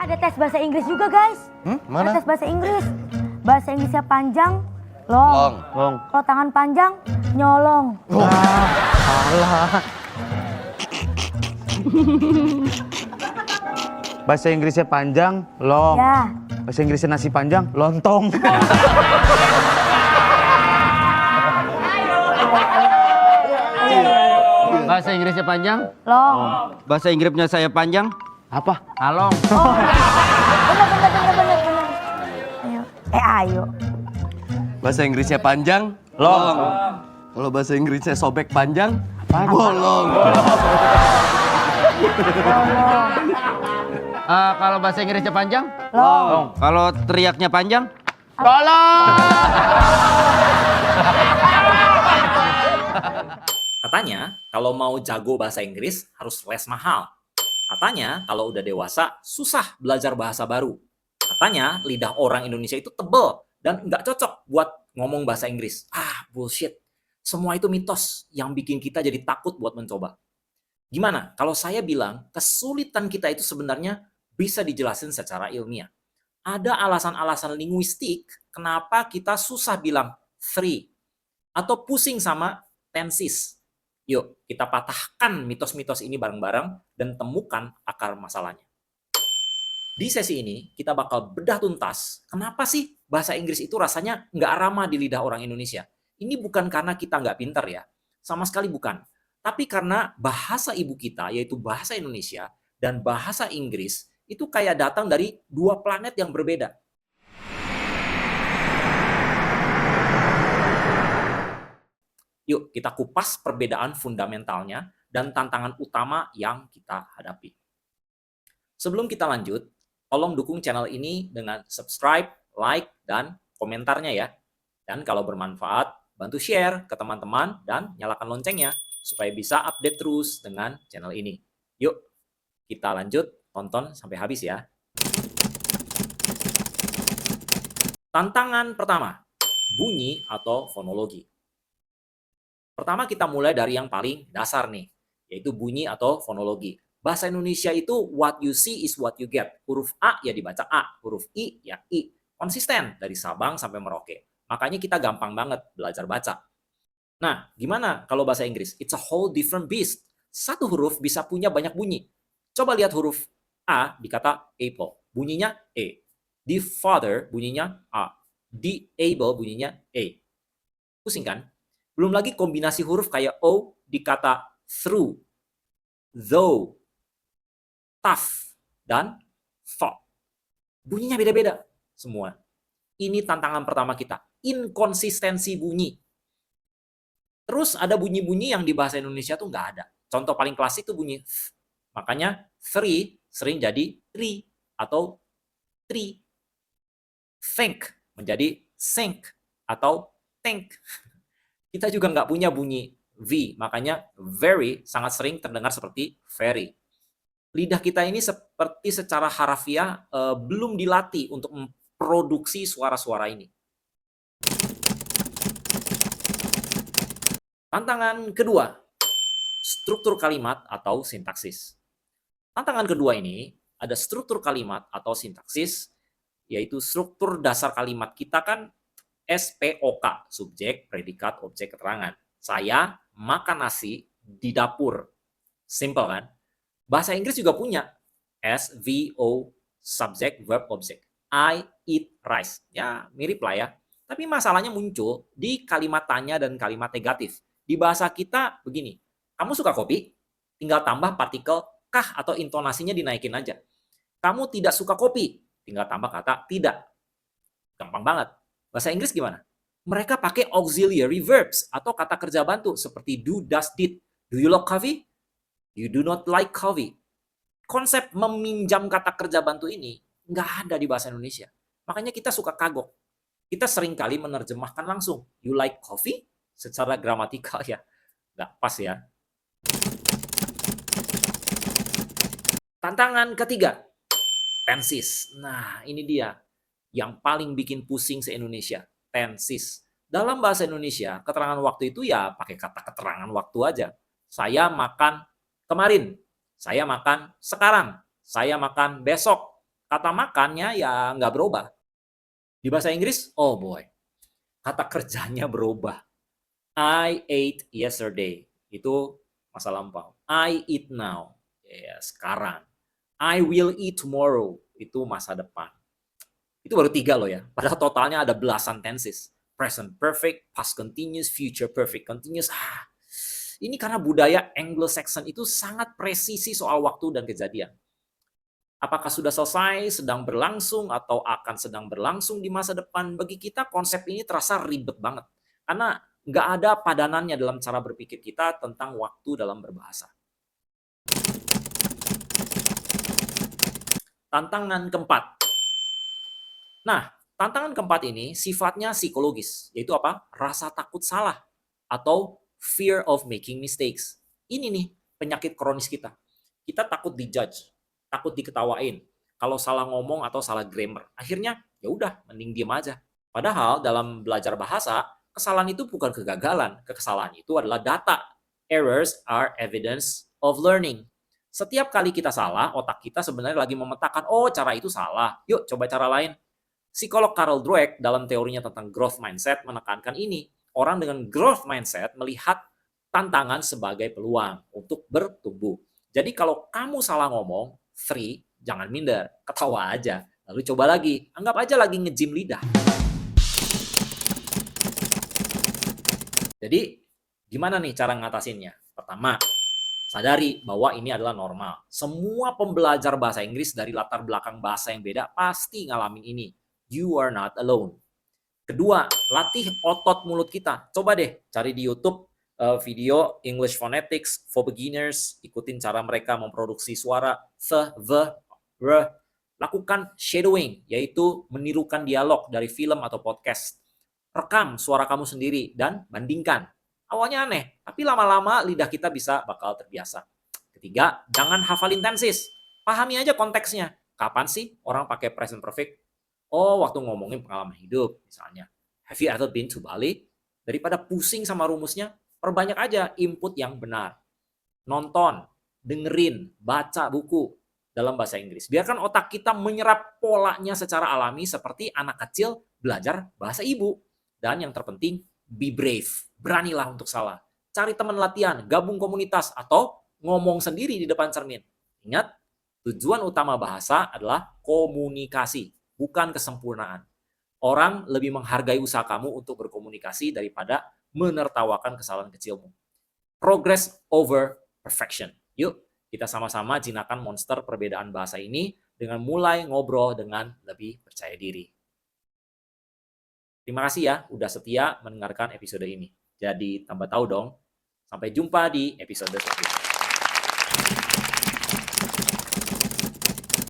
Ada tes bahasa Inggris juga, guys. Mana? Ada tes bahasa Inggris. Bahasa Inggrisnya panjang, long. Kalau tangan panjang, nyolong. Salah. Bahasa Inggrisnya panjang, long. Ya. Bahasa Inggrisnya nasi panjang, lontong. Bahasa Inggrisnya panjang? Long. Bahasa Inggrisnya saya panjang? Apa? Along. Bener. Ayo. Ayo. Bahasa Inggrisnya panjang, long. Kalau bahasa Inggrisnya sobek panjang, bolong. Kalau bahasa Inggrisnya panjang? Long. Kalau teriaknya panjang? Katanya, kalau mau jago bahasa Inggris harus les mahal. Katanya, kalau udah dewasa, susah belajar bahasa baru. Katanya, lidah orang Indonesia itu tebel dan nggak cocok buat ngomong bahasa Inggris. Bullshit. Semua itu mitos yang bikin kita jadi takut buat mencoba. Gimana kalau saya bilang kesulitan kita itu sebenarnya bisa dijelasin secara ilmiah? Ada alasan-alasan linguistik kenapa kita susah bilang three atau pusing sama tenses. Yuk, kita patahkan mitos-mitos ini bareng-bareng dan temukan akar masalahnya. Di sesi ini, kita bakal bedah tuntas kenapa sih bahasa Inggris itu rasanya nggak ramah di lidah orang Indonesia. Ini bukan karena kita nggak pintar ya, sama sekali bukan. Tapi karena bahasa ibu kita, yaitu bahasa Indonesia, dan bahasa Inggris, itu kayak datang dari dua planet yang berbeda. Yuk kita kupas perbedaan fundamentalnya dan tantangan utama yang kita hadapi. Sebelum kita lanjut, tolong dukung channel ini dengan subscribe, like, dan komentarnya ya. Dan kalau bermanfaat, bantu share ke teman-teman dan nyalakan loncengnya supaya bisa update terus dengan channel ini. Yuk, kita lanjut, tonton sampai habis ya. Tantangan pertama, bunyi atau fonologi. Pertama kita mulai dari yang paling dasar nih, yaitu bunyi atau fonologi. Bahasa Indonesia itu what you see is what you get. Huruf A ya dibaca A, huruf I ya I. Konsisten dari Sabang sampai Merauke. Makanya kita gampang banget belajar baca. Nah, gimana kalau bahasa Inggris? It's a whole different beast. Satu huruf bisa punya banyak bunyi. Coba lihat huruf A di kata apple. Bunyinya E. Di father bunyinya A. Di able bunyinya E. Pusing kan? Belum lagi kombinasi huruf kayak O di kata through, though, tough, dan thought. Bunyinya beda-beda semua. Ini tantangan pertama kita, inkonsistensi bunyi. Terus ada bunyi-bunyi yang di bahasa Indonesia tuh nggak ada. Contoh paling klasik itu bunyi th. Makanya three sering jadi three atau tree. Think menjadi sink atau tank. Kita juga nggak punya bunyi V, makanya very sangat sering terdengar seperti very. Lidah kita ini seperti secara harafiah belum dilatih untuk memproduksi suara-suara ini. Tantangan kedua, struktur kalimat atau sintaksis. Tantangan kedua ini ada struktur kalimat atau sintaksis, yaitu struktur dasar kalimat kita kan SPOK, subjek, predikat, objek, keterangan. Saya makan nasi di dapur. Simple kan? Bahasa Inggris juga punya SVO, subject, verb, object. I eat rice. Ya, mirip lah ya. Tapi masalahnya muncul di kalimat tanya dan kalimat negatif. Di bahasa kita begini, kamu suka kopi? Tinggal tambah partikel kah atau intonasinya dinaikin aja. Kamu tidak suka kopi? Tinggal tambah kata tidak. Gampang banget. Bahasa Inggris gimana? Mereka pakai auxiliary verbs atau kata kerja bantu seperti do, does, did. Do you like coffee? You do not like coffee. Konsep meminjam kata kerja bantu ini nggak ada di bahasa Indonesia. Makanya kita suka kagok. Kita seringkali menerjemahkan langsung. You like coffee? Secara gramatikal ya. Nggak pas ya. Tantangan ketiga. Tenses. Nah, ini dia. Yang paling bikin pusing se-Indonesia, tenses. Dalam bahasa Indonesia, keterangan waktu itu ya pakai kata keterangan waktu aja. Saya makan kemarin, saya makan sekarang, saya makan besok. Kata makannya ya nggak berubah. Di bahasa Inggris, oh boy, kata kerjanya berubah. I ate yesterday. Itu masa lampau. I eat now. Ya, sekarang. I will eat tomorrow. Itu masa depan. Itu baru 3 loh ya. Padahal totalnya ada belasan tenses. Present perfect, past continuous, future perfect continuous. Ini karena budaya Anglo-Saxon itu sangat presisi soal waktu dan kejadian. Apakah sudah selesai, sedang berlangsung, atau akan sedang berlangsung di masa depan? Bagi kita konsep ini terasa ribet banget. Karena nggak ada padanannya dalam cara berpikir kita tentang waktu dalam berbahasa. Tantangan keempat. Nah, tantangan keempat ini sifatnya psikologis, yaitu apa? Rasa takut salah atau fear of making mistakes. Ini nih penyakit kronis kita. Kita takut dijudge, takut diketawain kalau salah ngomong atau salah grammar. Akhirnya ya udah mending diam aja. Padahal dalam belajar bahasa, kesalahan itu bukan kegagalan, kesalahan itu adalah data. Errors are evidence of learning. Setiap kali kita salah, otak kita sebenarnya lagi memetakan, oh cara itu salah, yuk coba cara lain. Psikolog Carol Dweck dalam teorinya tentang growth mindset menekankan ini. Orang dengan growth mindset melihat tantangan sebagai peluang untuk bertumbuh. Jadi kalau kamu salah ngomong, jangan minder, ketawa aja. Lalu coba lagi, anggap aja lagi nge-gym lidah. Jadi gimana nih cara ngatasinnya? Pertama, sadari bahwa ini adalah normal. Semua pembelajar bahasa Inggris dari latar belakang bahasa yang beda pasti ngalamin ini. You are not alone. Kedua, latih otot mulut kita. Coba deh cari di YouTube video English Phonetics for Beginners. Ikutin cara mereka memproduksi suara the, r. Lakukan shadowing, yaitu menirukan dialog dari film atau podcast. Rekam suara kamu sendiri dan bandingkan. Awalnya aneh, tapi lama-lama lidah kita bakal terbiasa. Ketiga, jangan hafalin tenses. Pahami aja konteksnya. Kapan sih orang pakai present perfect? Oh, waktu ngomongin pengalaman hidup, misalnya. Have you ever been to Bali? Daripada pusing sama rumusnya, perbanyak aja input yang benar. Nonton, dengerin, baca buku dalam bahasa Inggris. Biarkan otak kita menyerap polanya secara alami seperti anak kecil belajar bahasa ibu. Dan yang terpenting, be brave. Beranilah untuk salah. Cari teman latihan, gabung komunitas, atau ngomong sendiri di depan cermin. Ingat, tujuan utama bahasa adalah komunikasi, bukan kesempurnaan. Orang lebih menghargai usaha kamu untuk berkomunikasi daripada menertawakan kesalahan kecilmu. Progress over perfection. Yuk, kita sama-sama jinakan monster perbedaan bahasa ini dengan mulai ngobrol dengan lebih percaya diri. Terima kasih ya udah setia mendengarkan episode ini. Jadi tambah tahu dong. Sampai jumpa di episode selanjutnya.